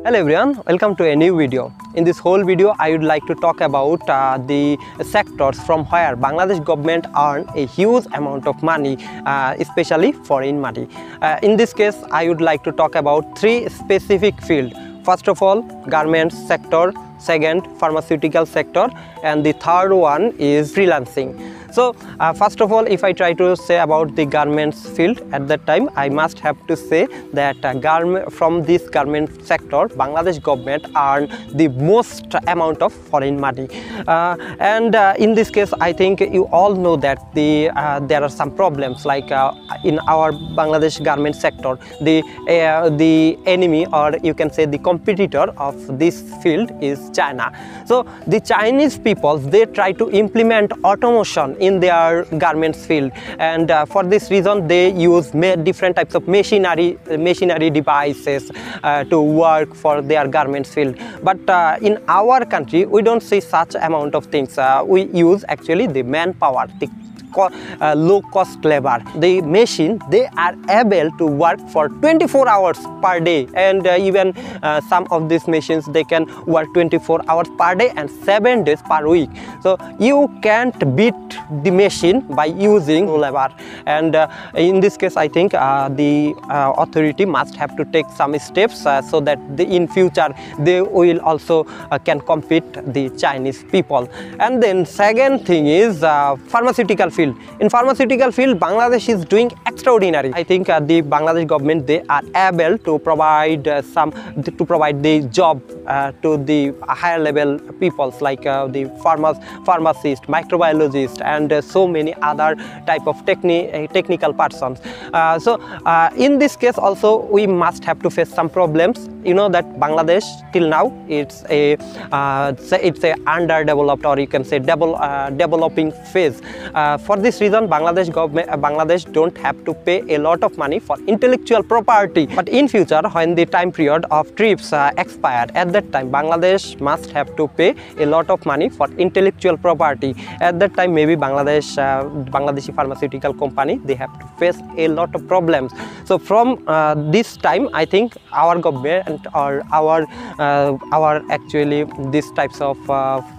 Hello everyone, welcome to a new video. In this whole video, I would like to talk about the sectors from where Bangladesh government earn a huge amount of money, especially foreign money. In this case, I would like to talk about three specific fields. First of all, garments sector, second, pharmaceutical sector, and the third one is freelancing. So first of all, if I try to say about the garments field, at that time I must have to say that from this garment sector, Bangladesh government earn the most amount of foreign money. In this case, I think you all know that there are some problems, like in our Bangladesh garment sector, the enemy, or you can say the competitor of this field is China. So the Chinese people, they try to implement automation in their garments field, and for this reason they use different types of machinery devices to work for their garments field. But in our country, we don't see such amount of things. We use actually the manpower, the low cost labor. The machine, they are able to work for 24 hours per day, and even some of these machines, they can work 24 hours per day and 7 days per week. So you can't beat the machine by using labor. And in this case, I think the authority must have to take some steps so that in future they will also can compete the Chinese people. And then second thing is pharmaceutical field. In pharmaceutical field, Bangladesh is doing extraordinary. I think the Bangladesh government, they are able to provide the job to the higher level peoples, like the pharmacist, microbiologist, and so many other type of technical persons. So in this case also, we must have to face some problems. You know that Bangladesh till now, it's a underdeveloped, or you can say developing phase. For this reason, Bangladesh don't have to pay a lot of money for intellectual property. But in future, when the time period of trips expired, at that time Bangladesh must have to pay a lot of money for intellectual property. At that time, maybe Bangladeshi pharmaceutical company, they have to face a lot of problems. So from this time, I think our government, or our actually these types of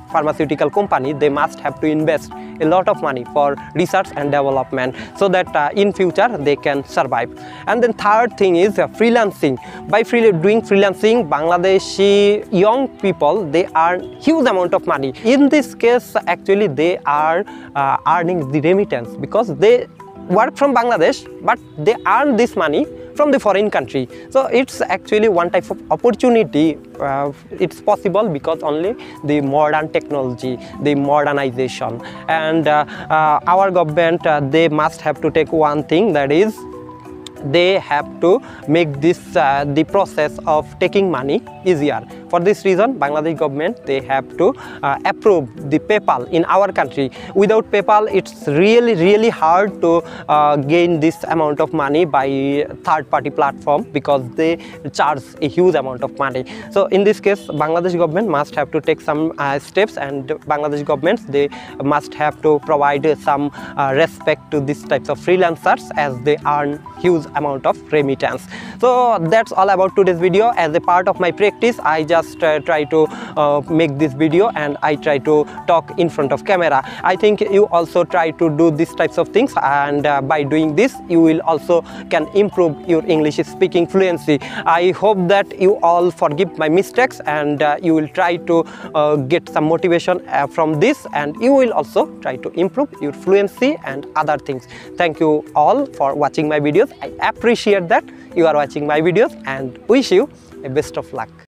pharmaceutical company, they must have to invest a lot of money for research and development, so that in future they can survive. And then third thing is freelancing. By doing freelancing, Bangladeshi young people, they earn huge amount of money. In this case, actually they are earning the remittance, because they work from Bangladesh, but they earn this money from the foreign country. So it's actually one type of opportunity. It's possible because only the modern technology, the modernization, and our government, they must have to take one thing, that is they have to make this the process of taking money easier. For this reason, Bangladesh government, they have to approve the PayPal in our country. Without PayPal, it's really hard to gain this amount of money by third-party platform, because they charge a huge amount of money. So in this case, Bangladesh government must have to take some steps, and Bangladesh governments, they must have to provide some respect to these types of freelancers, as they earn huge amount of remittance. So that's all about today's video. As a part of my practice, I just try to make this video, and I try to talk in front of camera. I think you also try to do these types of things, and by doing this, you will also can improve your English speaking fluency. I hope that you all forgive my mistakes, and you will try to get some motivation from this, and you will also try to improve your fluency and other things. Thank you all for watching my videos. I appreciate that you are watching my videos, and wish you a best of luck.